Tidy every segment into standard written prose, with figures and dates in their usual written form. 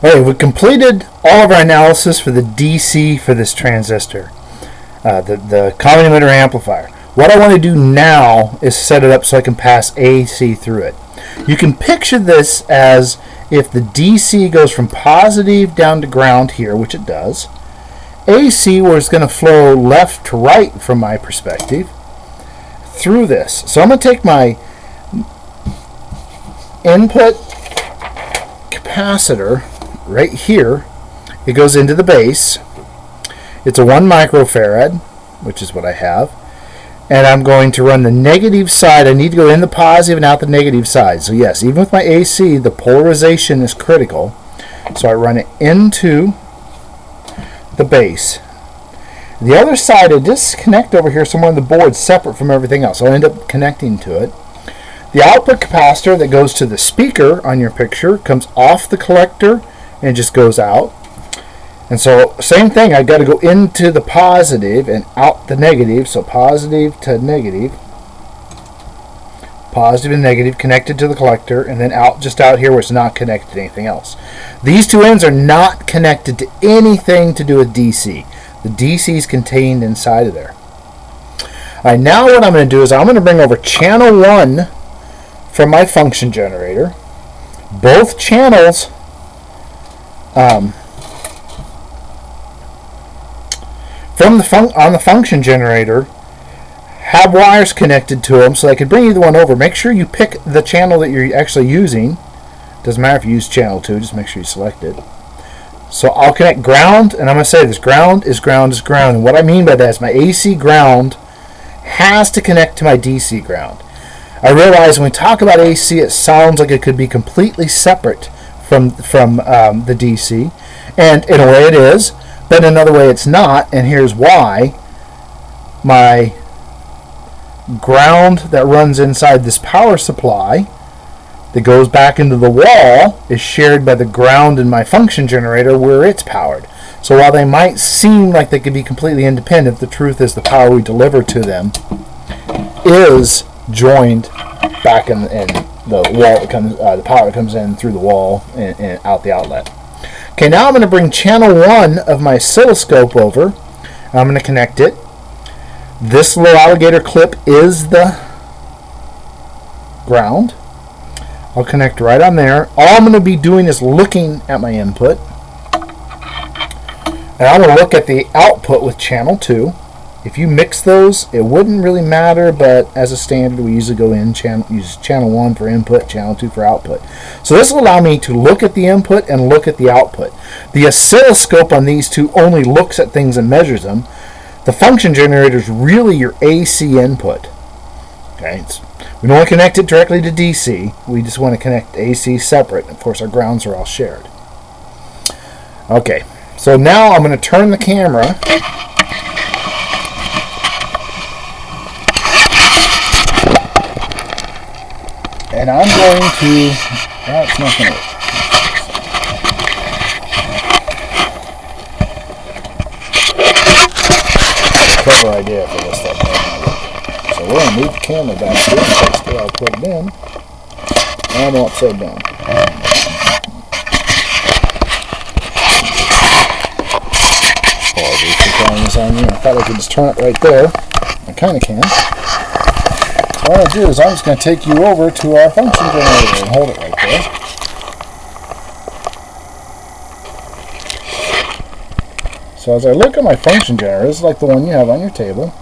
Okay, we completed all of our analysis for the DC for this transistor, the common emitter amplifier. What I want to do now is set it up so I can pass AC through it. You can picture this as if the DC goes from positive down to ground here, which it does. AC, where it's going to flow left to right from my perspective, through this. So I'm going to take my input capacitor right here. It goes into the base. It's a 1 microfarad, which is what I have. And I'm going to run the negative side. I need to go in the positive and out the negative side. So yes, even with my AC, the polarization is critical. So I run it into the base. The other side, I disconnect over here somewhere on the board separate from everything else. So I'll end up connecting to it. The output capacitor that goes to the speaker on your picture comes off the collector and just goes out. And so same thing, I've got to go into the positive and out the negative. So positive to negative, positive and negative connected to the collector, and then out, just out here where it's not connected to anything else. These two ends are not connected to anything to do with DC. The DC is contained inside of there. Alright, now what I'm going to do is I'm going to bring over channel 1 from my function generator. Both channels on the function generator have wires connected to them, so I can bring either one over. Make sure you pick the channel that you're actually using. Doesn't matter if you use channel 2, just make sure you select it. So I'll connect ground, and I'm going to say this: ground is ground is ground. And what I mean by that is my AC ground has to connect to my DC ground. I realize when we talk about AC, it sounds like it could be completely separate from the DC, and in a way it is, but in another way it's not, and here's why. My ground that runs inside this power supply that goes back into the wall is shared by the ground in my function generator where it's powered. So while they might seem like they could be completely independent, the truth is the power we deliver to them is joined back in the wall that comes, the power that comes in through the wall and out the outlet. Okay, now I'm going to bring channel 1 of my oscilloscope over. I'm going to connect it. This little alligator clip is the ground. I'll connect right on there. All I'm going to be doing is looking at my input. And I'm going to look at the output with channel 2. If you mix those, it wouldn't really matter, but as a standard, we usually go in, use channel 1 for input, channel 2 for output. So this will allow me to look at the input and look at the output. The oscilloscope on these two only looks at things and measures them. The function generator is really your AC input. Okay, we don't want to connect it directly to DC. We just want to connect AC separate. Of course, our grounds are all shared. Okay, so now I'm going to turn the camera. And I'm going to, that's not going to work. Clever idea for this stuff. So we're going to move the camera back here and stay all plugged in. And I'm upside down. Apologies for trying this on you. I thought I could just turn it right there. I kind of can. What I'll do is I'm just going to take you over to our function generator and hold it right there. So as I look at my function generator, this is like the one you have on your table.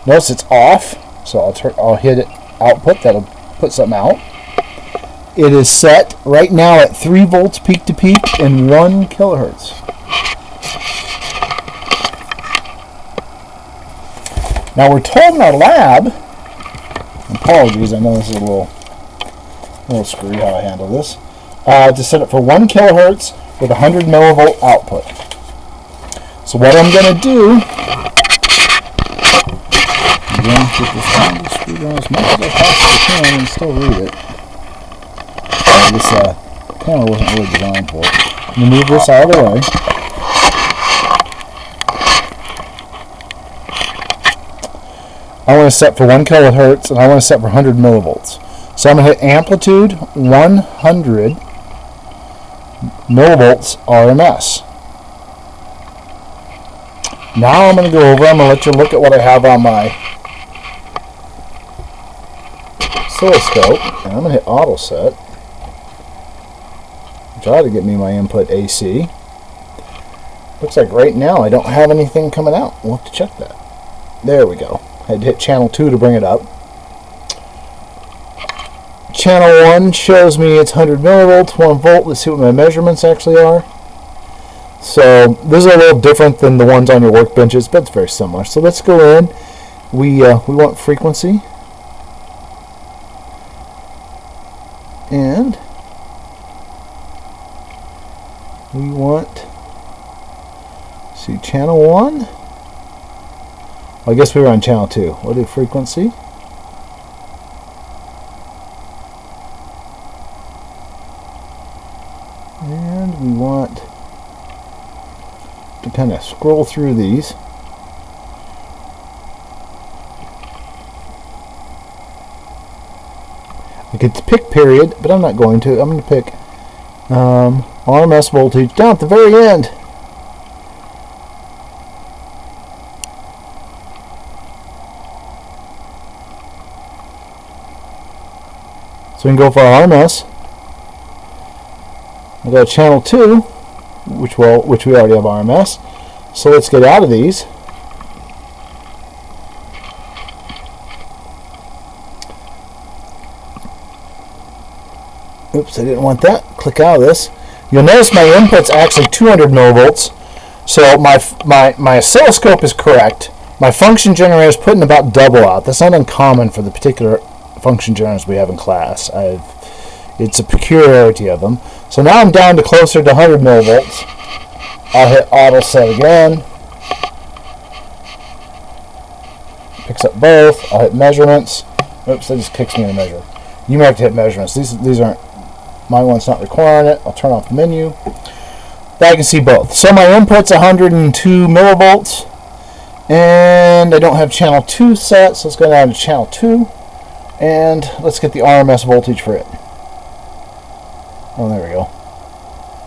Notice it's off, so I'll hit it output. That'll put something out. It is set right now at 3 volts peak to peak and 1 kilohertz. Now we're told in our lab, apologies, I know this is a little screwy how I handle this, to set it for 1 kilohertz with 100 millivolt output. So what I'm going to do, again, get this handle screwed on as much as I possibly can and still read it. This camera wasn't really designed for it. I'm going to move this out of the way. I want to set for 1 kilohertz and I want to set for 100 millivolts. So I'm going to hit amplitude 100 millivolts RMS. Now I'm going to go over, I'm going to let you look at what I have on my oscilloscope, and I'm going to hit auto set. Try to get me my input AC. Looks like right now I don't have anything coming out. We'll have to check that. There we go. I had to hit channel 2 to bring it up. Channel 1 shows me it's 100 millivolts, 1 volt. Let's see what my measurements actually are. So this is a little different than the ones on your workbenches, but it's very similar. So let's go in. We want frequency. And we want, see, channel 1. Well, I guess we were on channel 2. We'll do frequency. And we want to kind of scroll through these. I could pick period, but I'm not going to. I'm going to pick RMS voltage down at the very end. So we can go for RMS. I got channel 2, which we already have RMS. So let's get out of these. Oops, I didn't want that. Click out of this. You'll notice my input's actually 200 millivolts. So my oscilloscope is correct. My function generator is putting about double out. That's not uncommon for the particular function generators we have in class. It's a peculiarity of them. So now I'm down to closer to 100 millivolts. I'll hit auto set again. Picks up both. I'll hit measurements. Oops, that just kicks me in the measure. You may have to hit measurements. These aren't, my one's not requiring it. I'll turn off the menu. But I can see both. So my input's 102 millivolts. And I don't have channel 2 set, so let's go down to channel 2. And let's get the RMS voltage for it. Oh, there we go.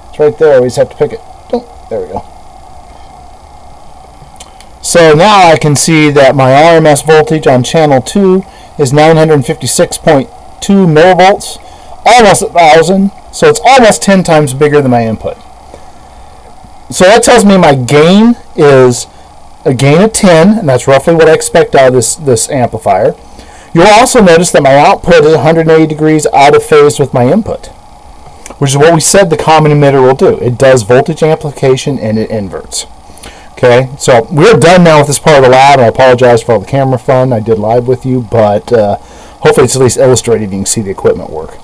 It's right there. We just have to pick it. Oh, there we go. So now I can see that my RMS voltage on channel 2 is 956.2 millivolts, almost 1,000. So it's almost 10 times bigger than my input. So that tells me my gain is a gain of 10, and that's roughly what I expect out of this amplifier. You'll also notice that my output is 180 degrees out of phase with my input, which is what we said the common emitter will do. It does voltage amplification and it inverts. Okay, so we're done now with this part of the lab. I apologize for all the camera fun I did live with you, but hopefully it's at least illustrated. You can see the equipment work.